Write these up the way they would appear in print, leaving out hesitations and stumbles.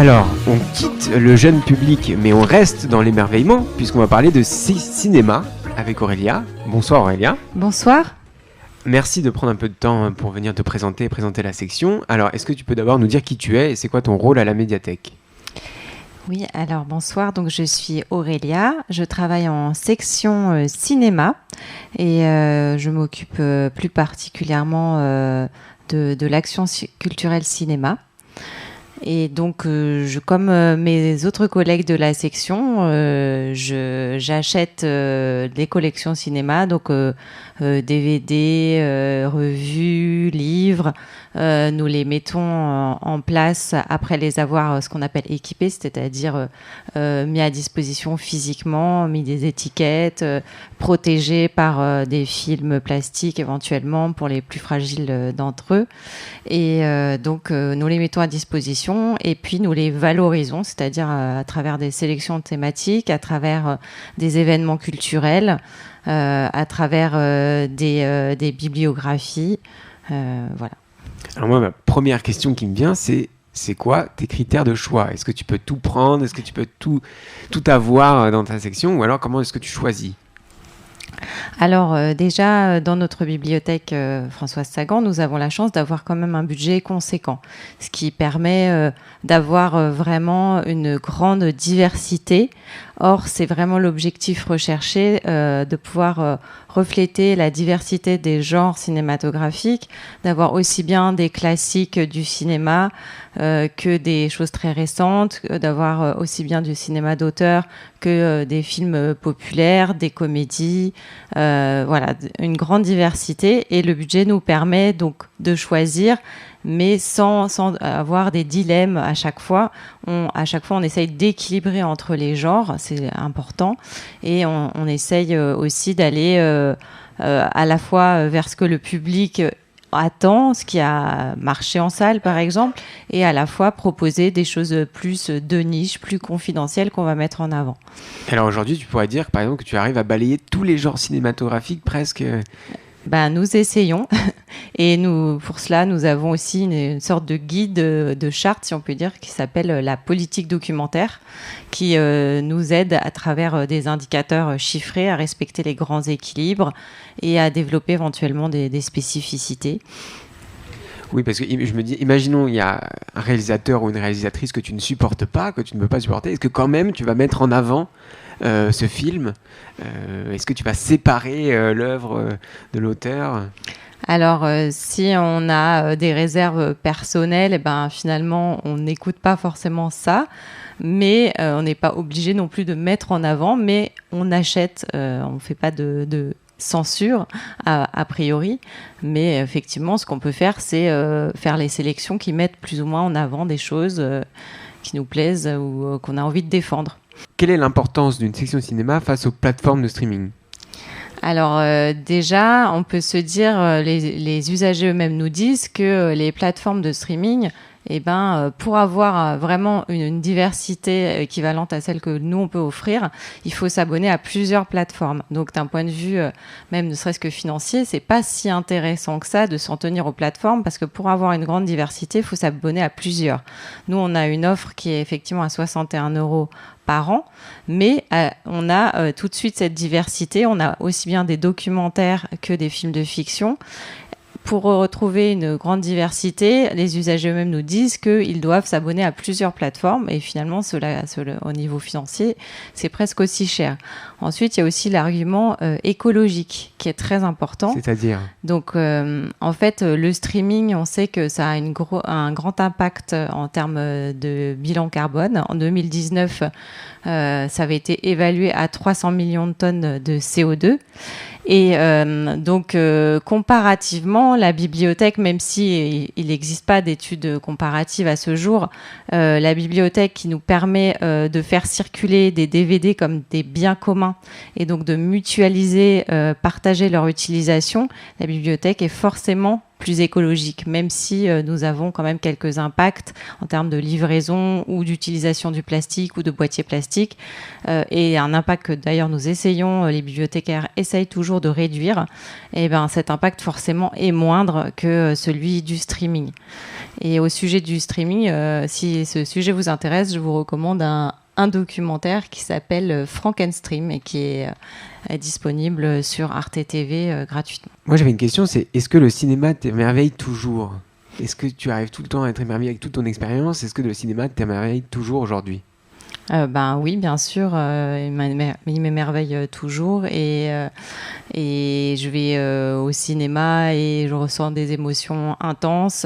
Alors, on quitte le jeune public, mais on reste dans l'émerveillement, puisqu'on va parler de cinéma avec Aurélia. Bonsoir Aurélia. Bonsoir. Merci de prendre un peu de temps pour venir te présenter et présenter la section. Alors, est-ce que tu peux d'abord nous dire qui tu es et c'est quoi ton rôle à la médiathèque ? Oui, alors bonsoir, donc je suis Aurélia, je travaille en section cinéma et je m'occupe plus particulièrement de l'action culturelle cinéma. Et donc, comme mes autres collègues de la section, j'achète des collections cinéma, donc DVD, revues, livres. Nous les mettons en place après les avoir ce qu'on appelle équipés, c'est-à-dire mis à disposition physiquement, mis des étiquettes, protégés par des films plastiques éventuellement pour les plus fragiles d'entre eux. Et donc, nous les mettons à disposition et puis nous les valorisons, c'est-à-dire à travers des sélections thématiques, à travers des événements culturels, à travers des bibliographies. Voilà. Alors moi, ma première question qui me vient, c'est quoi tes critères de choix ? Est-ce que tu peux tout prendre ? Est-ce que tu peux tout avoir dans ta section ? Ou alors comment est-ce que tu choisis ? Alors déjà, dans notre bibliothèque Françoise Sagan, nous avons la chance d'avoir quand même un budget conséquent, ce qui permet d'avoir vraiment une grande diversité. Or, c'est vraiment l'objectif recherché de pouvoir refléter la diversité des genres cinématographiques, d'avoir aussi bien des classiques du cinéma que des choses très récentes, d'avoir aussi bien du cinéma d'auteur que des films populaires, des comédies, voilà, une grande diversité. Et le budget nous permet donc de choisir, mais sans avoir des dilemmes à chaque fois. À chaque fois, on essaye d'équilibrer entre les genres, c'est important. Et on essaye aussi d'aller à la fois vers ce que le public attend, ce qui a marché en salle par exemple, et à la fois proposer des choses plus de niche, plus confidentielles qu'on va mettre en avant. Alors aujourd'hui, tu pourrais dire par exemple que tu arrives à balayer tous les genres cinématographiques presque. Nous essayons et pour cela, nous avons aussi une sorte de guide de charte, si on peut dire, qui s'appelle la politique documentaire, qui nous aide à travers des indicateurs chiffrés à respecter les grands équilibres et à développer éventuellement des spécificités. Oui, parce que je me dis, imaginons il y a un réalisateur ou une réalisatrice que tu ne supportes pas, que tu ne peux pas supporter, est-ce que quand même tu vas mettre en avant ce film, est-ce que tu vas séparer l'œuvre de l'auteur ? Alors, si on a des réserves personnelles, finalement, on n'écoute pas forcément ça, mais on n'est pas obligé non plus de mettre en avant, mais on achète, on ne fait pas de censure a priori, mais effectivement, ce qu'on peut faire, c'est faire les sélections qui mettent plus ou moins en avant des choses qui nous plaisent ou qu'on a envie de défendre. Quelle est l'importance d'une section cinéma face aux plateformes de streaming ? Alors déjà, on peut se dire, les usagers eux-mêmes nous disent que les plateformes de streaming, pour avoir vraiment une diversité équivalente à celle que nous on peut offrir, il faut s'abonner à plusieurs plateformes. Donc d'un point de vue même ne serait-ce que financier, c'est pas si intéressant que ça de s'en tenir aux plateformes, parce que pour avoir une grande diversité, il faut s'abonner à plusieurs. Nous, on a une offre qui est effectivement à 61 € par an, mais on a tout de suite cette diversité. On a aussi bien des documentaires que des films de fiction. Pour retrouver une grande diversité, les usagers eux-mêmes nous disent qu'ils doivent s'abonner à plusieurs plateformes et finalement, au niveau financier, c'est presque aussi cher. Ensuite, il y a aussi l'argument écologique qui est très important. C'est-à-dire ? Donc, en fait, le streaming, on sait que ça a un grand impact en termes de bilan carbone. En 2019, ça avait été évalué à 300 millions de tonnes de CO2. Et donc, comparativement, la bibliothèque, même si il n'existe pas d'études comparatives à ce jour, la bibliothèque qui nous permet de faire circuler des DVD comme des biens communs et donc de mutualiser, partager leur utilisation, la bibliothèque est forcément plus écologique, même si nous avons quand même quelques impacts en termes de livraison ou d'utilisation du plastique ou de boîtiers plastiques, et un impact que d'ailleurs nous essayons, les bibliothécaires essayent toujours de réduire. Et ben cet impact forcément est moindre que celui du streaming. Et au sujet du streaming, si ce sujet vous intéresse, je vous recommande un documentaire qui s'appelle Frankenstream et qui est disponible sur Arte TV gratuitement. Moi j'avais une question, c'est est-ce que le cinéma t'émerveille toujours ? Est-ce que tu arrives tout le temps à être émerveillé avec toute ton expérience ? Est-ce que le cinéma t'émerveille toujours aujourd'hui ? Ben oui, bien sûr, il m'émerveille toujours et je vais au cinéma et je ressens des émotions intenses.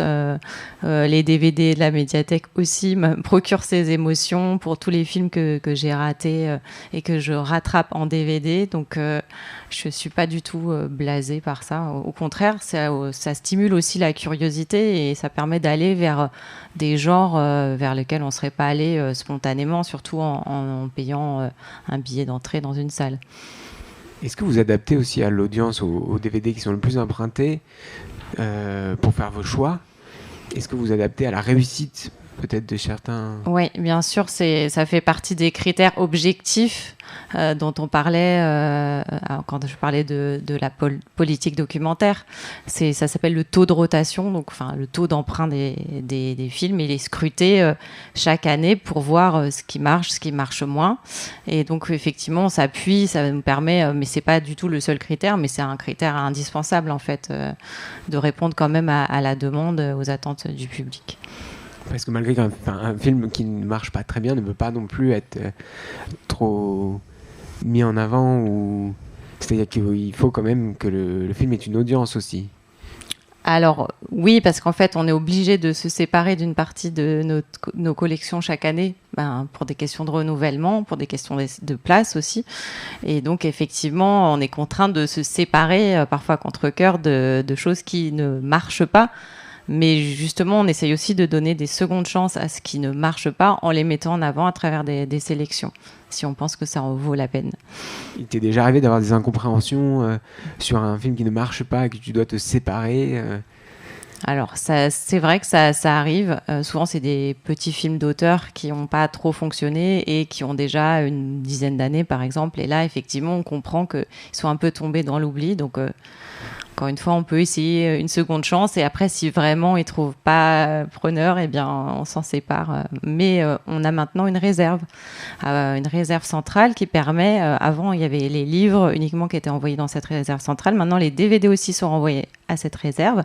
Les DVD de la médiathèque aussi me procurent ces émotions pour tous les films que j'ai ratés et que je rattrape en DVD. Donc je suis pas du tout blasée par ça. Au contraire, ça stimule aussi la curiosité et ça permet d'aller vers des genres vers lesquels on serait pas allé spontanément, surtout en payant un billet d'entrée dans une salle. Est-ce que vous adaptez aussi à l'audience, aux DVD qui sont le plus empruntés pour faire vos choix ? Est-ce que vous adaptez à la réussite peut-être de certains ? Oui, bien sûr, ça fait partie des critères objectifs dont on parlait quand je parlais de la politique documentaire. Ça s'appelle le taux de rotation, donc le taux d'emprunt des films. Il est scruté chaque année pour voir ce qui marche moins. Et donc effectivement, on s'appuie, ça nous permet, mais c'est pas du tout le seul critère, mais c'est un critère indispensable en fait, de répondre quand même à la demande, aux attentes du public. Parce que malgré qu'un film qui ne marche pas très bien ne peut pas non plus être trop mis en avant. C'est-à-dire qu'il faut quand même que le film ait une audience aussi. Alors oui, parce qu'en fait, on est obligé de se séparer d'une partie de nos collections chaque année, pour des questions de renouvellement, pour des questions de place aussi. Et donc, effectivement, on est contraint de se séparer, parfois contre cœur, de choses qui ne marchent pas. Mais justement, on essaye aussi de donner des secondes chances à ce qui ne marche pas en les mettant en avant à travers des sélections, si on pense que ça en vaut la peine. Il t'est déjà arrivé d'avoir des incompréhensions sur un film qui ne marche pas et que tu dois te séparer Alors, c'est vrai que ça arrive. Souvent, c'est des petits films d'auteurs qui n'ont pas trop fonctionné et qui ont déjà une dizaine d'années, par exemple. Et là, effectivement, on comprend qu'ils sont un peu tombés dans l'oubli. Donc, encore une fois, on peut essayer une seconde chance. Et après, si vraiment ils ne trouvent pas preneur, eh bien, on s'en sépare. Mais on a maintenant une réserve centrale qui permet... avant, il y avait les livres uniquement qui étaient envoyés dans cette réserve centrale. Maintenant, les DVD aussi sont envoyés à cette réserve.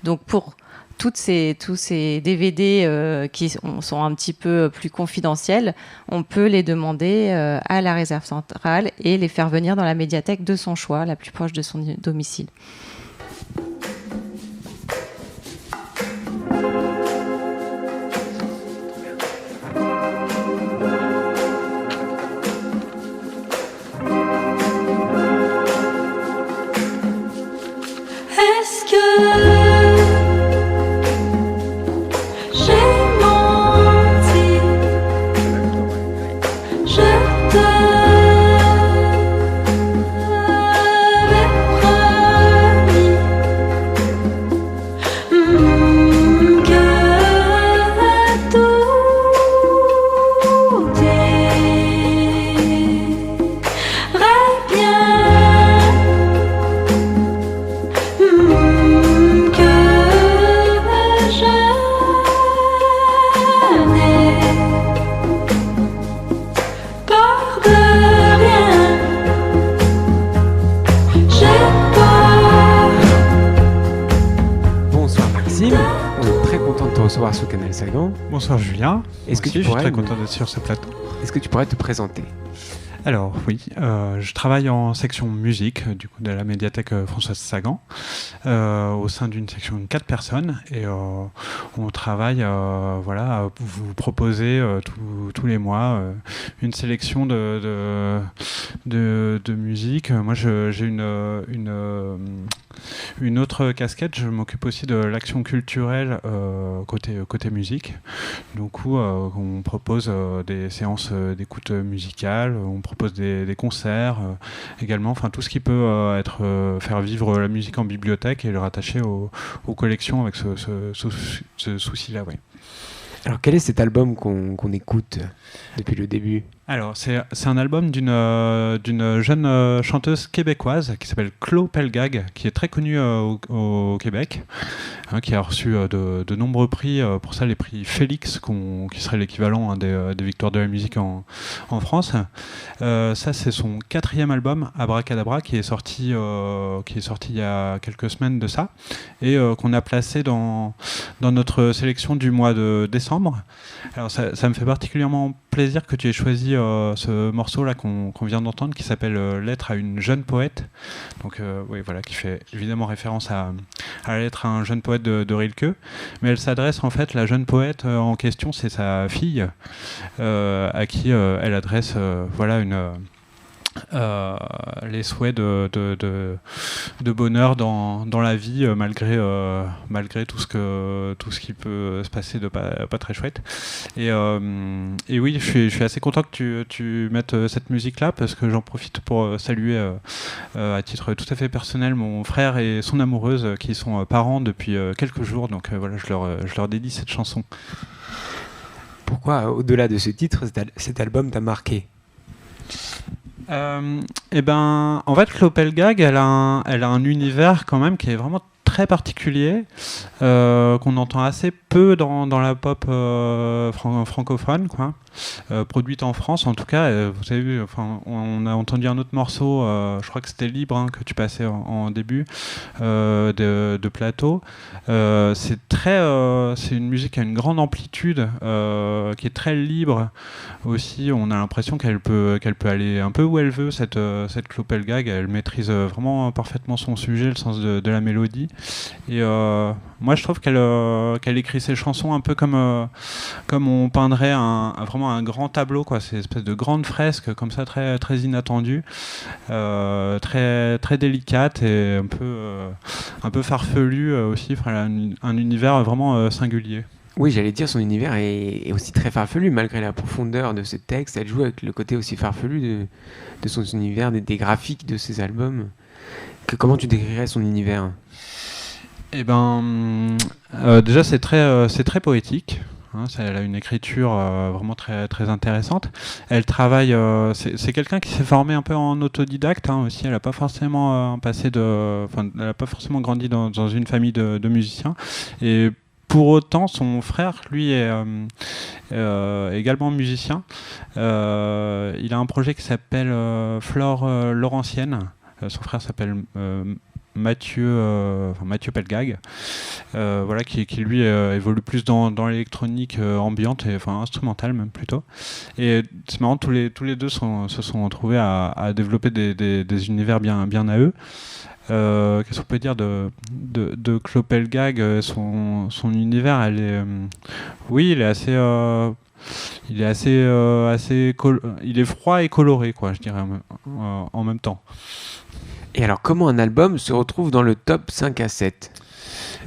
Donc, pour tous ces DVD qui sont un petit peu plus confidentiels, on peut les demander à la réserve centrale et les faire venir dans la médiathèque de son choix, la plus proche de son domicile. Est-ce que recevoir sur Canal Sagan. Bonsoir Julien. Je suis très content d'être sur ce plateau. Est-ce que tu pourrais te présenter ? Alors oui, je travaille en section musique du coup de la médiathèque Françoise Sagan au sein d'une section de 4 personnes et on travaille à vous proposer tous les mois une sélection de musique. Moi j'ai une Une autre casquette, je m'occupe aussi de l'action culturelle côté musique. Donc où on propose des séances d'écoute musicale, on propose des concerts également, enfin tout ce qui peut faire vivre la musique en bibliothèque et le rattacher aux collections avec ce souci-là. Ouais. Alors quel est cet album qu'on écoute depuis le début ? Alors, c'est un album d'une jeune chanteuse québécoise qui s'appelle Chloé Pelgag, qui est très connue au Québec, hein, qui a reçu de nombreux prix, pour ça les prix Félix, qui serait l'équivalent des victoires de la musique en France. Ça, c'est son 4e album, Abracadabra, qui est sorti il y a quelques semaines de ça, et qu'on a placé dans notre sélection du mois de décembre. Alors, ça me fait particulièrement plaisir que tu aies choisi ce morceau-là qu'on vient d'entendre, qui s'appelle Lettre à une jeune poète, donc oui, voilà, qui fait évidemment référence à la lettre à un jeune poète de Rilke, mais elle s'adresse en fait, la jeune poète en question, c'est sa fille, à qui elle adresse voilà les souhaits de bonheur dans la vie, malgré tout ce qui peut se passer de pas très chouette. Et oui, je suis assez content que tu mettes cette musique-là, parce que j'en profite pour saluer à titre tout à fait personnel mon frère et son amoureuse, qui sont parents depuis quelques jours. Donc voilà, je leur dédie cette chanson. Pourquoi, au-delà de ce titre, cet album t'a marqué ? En fait, Chloé Pelgag, elle a un univers quand même qui est vraiment très particulier, qu'on entend assez peu dans la pop francophone, quoi. Produite en France en tout cas. Vous avez vu, enfin, on a entendu un autre morceau, je crois que c'était Libre, hein, que tu passais en début de plateau. C'est une musique qui a une grande amplitude, qui est très libre aussi. On a l'impression qu'elle peut aller un peu où elle veut, cette Chloé Pelgag. Elle maîtrise vraiment parfaitement son sujet, le sens de la mélodie. Et moi je trouve qu'elle écrit ses chansons un peu comme on peindrait vraiment un grand tableau, quoi. C'est une espèce de grande fresque comme ça, très, très inattendue, très, très délicate et un peu farfelue aussi. Enfin, elle a un univers vraiment singulier. Oui, j'allais dire, son univers est aussi très farfelu, malgré la profondeur de ce texte. Elle joue avec le côté aussi farfelu de son univers, des graphiques de ses albums. Comment tu décrirais son univers ? Déjà c'est très poétique. Hein, elle a une écriture vraiment très, très intéressante. Elle travaille. C'est quelqu'un qui s'est formé un peu en autodidacte, hein, aussi. Elle n'a pas forcément elle n'a pas forcément grandi dans une famille de musiciens. Et pour autant, son frère, lui, est également musicien. Il a un projet qui s'appelle Flore Laurentienne. Son frère s'appelle Mathieu Pelgag, voilà, qui lui évolue plus dans l'électronique ambiante, et enfin instrumentale même plutôt. Et c'est marrant, tous les deux se sont retrouvés à développer des univers bien à eux. Qu'est-ce qu'on peut dire de Chloé Pelgag? Son univers, oui, il est froid et coloré, quoi, je dirais, en même temps. Et alors, comment un album se retrouve dans le top 5 à 7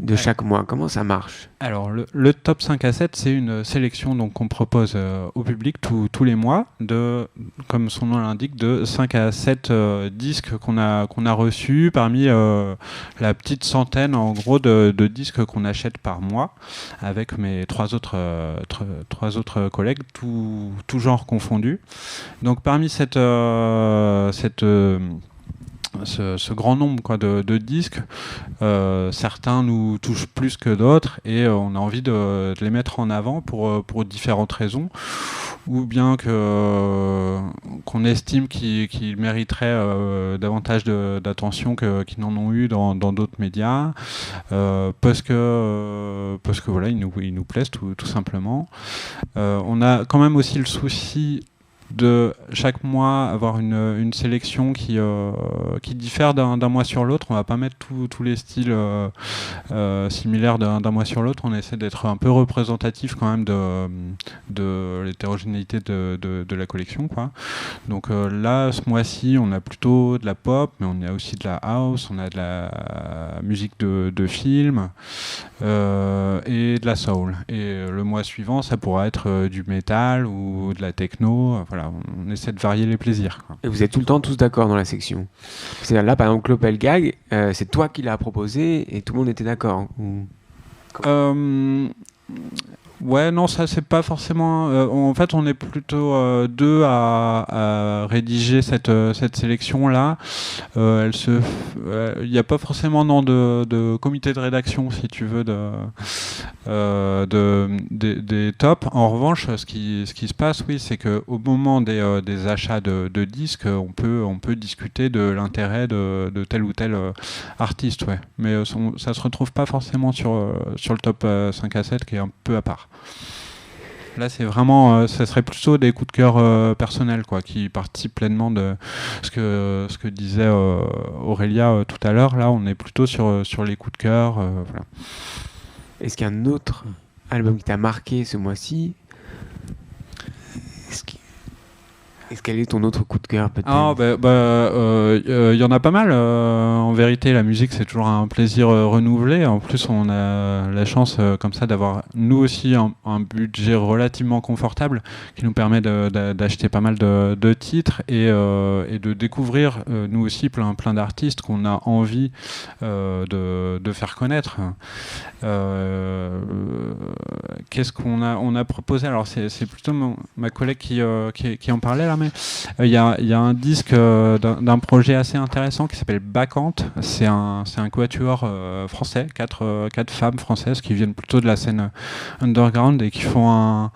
de chaque mois? Comment ça marche? Alors, le top 5 à 7, c'est une sélection donc, qu'on propose au public tous les mois, comme son nom l'indique, de 5 à 7 disques qu'on a reçus parmi la petite centaine, en gros, de disques qu'on achète par mois, avec mes trois autres collègues, tout genre confondus. Donc, parmi ce grand nombre, quoi, de disques, certains nous touchent plus que d'autres, et on a envie de les mettre en avant pour différentes raisons, ou bien qu'on estime qu'ils mériteraient davantage d'attention qu'ils n'en ont eu dans d'autres médias, parce que voilà, ils nous plaisent tout simplement. On a quand même aussi le souci de chaque mois avoir une sélection qui diffère d'un mois sur l'autre. On va pas mettre tous les styles similaires d'un mois sur l'autre. On essaie d'être un peu représentatif quand même de l'hétérogénéité de la collection, quoi. Donc là, ce mois-ci, on a plutôt de la pop, mais on a aussi de la house, on a de la musique de film et de la soul. Et le mois suivant, ça pourra être du métal ou de la techno. Voilà, on essaie de varier les plaisirs, quoi. Et vous êtes tout le temps tous d'accord dans la section? C'est là, par exemple, Clopelgag, c'est toi qui l'as proposé et tout le monde était d'accord, ou... Ouais, non, ça c'est pas forcément. En fait, on est plutôt deux à rédiger cette sélection-là. Il n'y a pas forcément de comité de rédaction, si tu veux, des tops. En revanche, ce qui se passe, oui, c'est qu'au moment des achats de disques, on peut discuter de l'intérêt de tel ou tel artiste, ouais. Mais ça se retrouve pas forcément sur le top 5 à 7, qui est un peu à part. Là, c'est vraiment, ça serait plutôt des coups de cœur personnels, quoi, qui participent pleinement de ce que disait Aurélia tout à l'heure. Là, on est plutôt sur les coups de cœur. Voilà. Est-ce qu'il y a un autre album qui t'a marqué ce mois-ci? Quel est ton autre coup de cœur, peut-être? Y en a pas mal. En vérité, la musique, c'est toujours un plaisir renouvelé. En plus, on a la chance comme ça d'avoir, nous aussi, un budget relativement confortable qui nous permet d'acheter pas mal de titres et de découvrir, nous aussi, plein d'artistes qu'on a envie de faire connaître. Qu'est-ce qu'on a proposé? Alors, c'est plutôt ma collègue qui en parlait là. Mais il y a un disque d'un projet assez intéressant qui s'appelle Bacchante. C'est un quatuor français, quatre femmes françaises qui viennent plutôt de la scène underground et qui font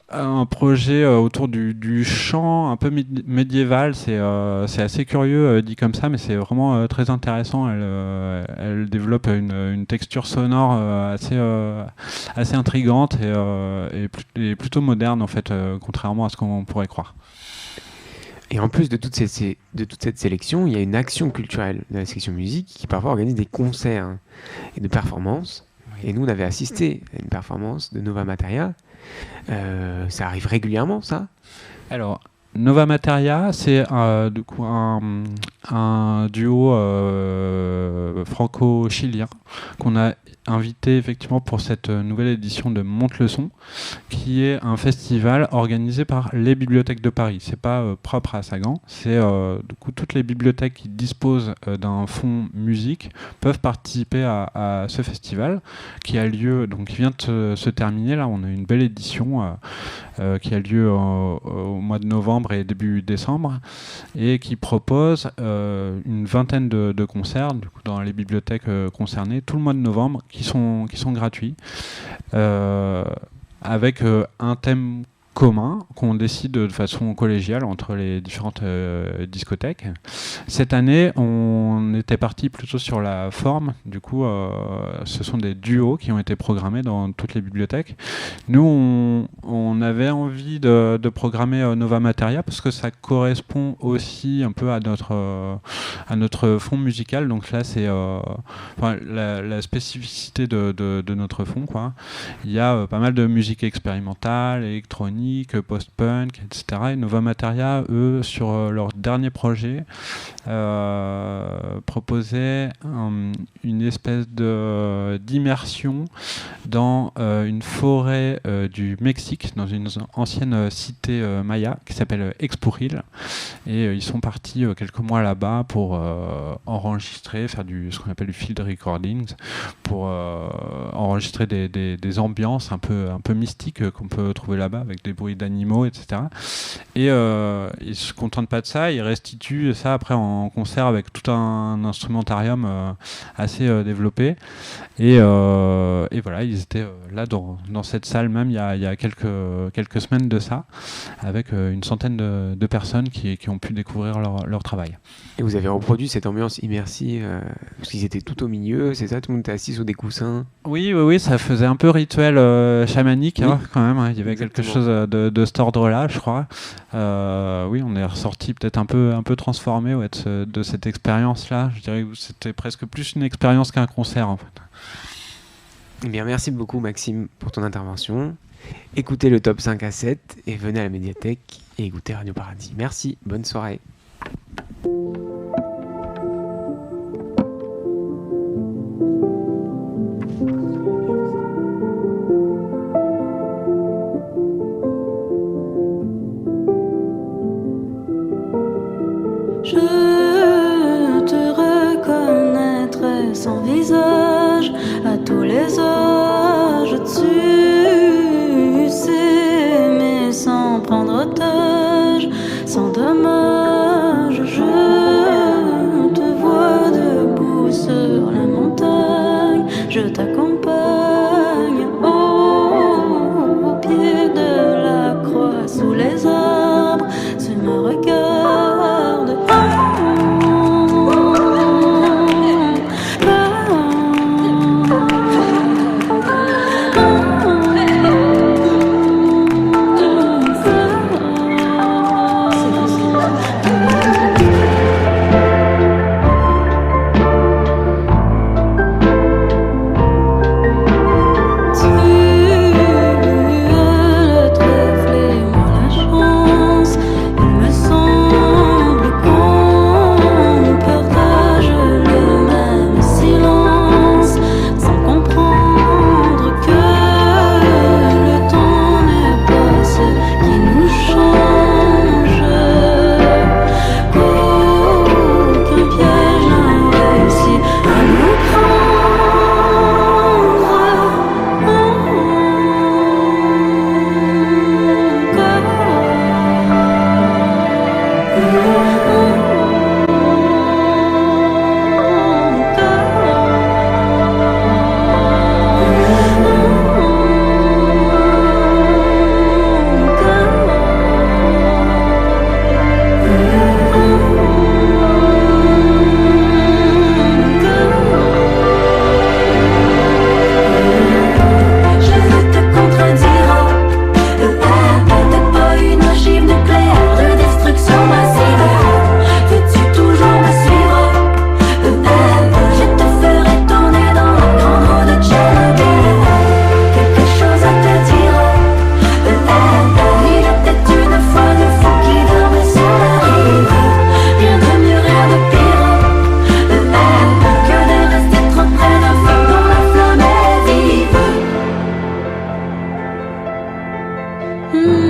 un projet autour du chant un peu médiéval. C'est assez curieux dit comme ça, mais c'est vraiment très intéressant. Elle développe une texture sonore assez intrigante et plutôt moderne, en fait, contrairement à ce qu'on pourrait croire. Et en plus de toute cette sélection, il y a une action culturelle de la section musique qui parfois organise des concerts et de performances. Et nous, on avait assisté à une performance de Nova Materia. Ça arrive régulièrement, ça? Alors, Nova Materia, c'est du coup un duo franco-chilien qu'on a invité effectivement pour cette nouvelle édition de Monte le Son, qui est un festival organisé par les bibliothèques de Paris. C'est pas propre à Sagan, c'est du coup toutes les bibliothèques qui disposent d'un fonds musique peuvent participer à ce festival qui a lieu, donc qui vient de se terminer. Là, on a une belle édition qui a lieu au mois de novembre et début décembre et qui propose une vingtaine de concerts du coup, dans les bibliothèques concernées tout le mois de novembre qui sont gratuits avec un thème commun qu'on décide de façon collégiale entre les différentes discothèques. Cette année, on était parti plutôt sur la forme. Du coup, ce sont des duos qui ont été programmés dans toutes les bibliothèques. Nous, on avait envie de programmer Nova Materia parce que ça correspond aussi un peu à notre fond musical. Donc là, c'est la spécificité de notre fond, quoi. Il y a pas mal de musique expérimentale, électronique, post-punk, etc. Et Nova Materia, eux, sur leur dernier projet, proposaient une espèce d'immersion dans une forêt du Mexique, dans une ancienne cité maya qui s'appelle Expuril. Et ils sont partis quelques mois là-bas pour enregistrer, faire ce qu'on appelle du field recordings, pour enregistrer des ambiances un peu mystiques qu'on peut trouver là-bas avec des bruits d'animaux, etc. Et ils se contentent pas de ça, ils restituent ça après en concert avec tout un instrumentarium assez développé. Et voilà, ils étaient là dans cette salle même il y a quelques quelques semaines de ça, avec une centaine de personnes qui ont pu découvrir leur travail. Et vous avez reproduit cette ambiance immersive, parce qu'ils étaient tout au milieu, c'est ça, tout le monde était assis sur des coussins. Oui, ça faisait un peu rituel chamanique, Oui. Quand même. Il y avait Exactement. quelque chose de cet ordre-là, je crois. Oui, on est ressorti peut-être un peu transformé de cette expérience-là. Je dirais que c'était presque plus une expérience qu'un concert, en fait. Eh bien, merci beaucoup Maxime pour ton intervention. Écoutez le top 5 à 7 et venez à la médiathèque et écoutez Radio Paradis. Merci, bonne soirée. Je te reconnaîtrai sans visage à tous les âges. Tu sais, mais sans prendre otage, sans dommage. Je te vois debout sur la montagne, je t'accompagne au pied de la croix, sous les arbres. Tu me regardes. Mm-hmm.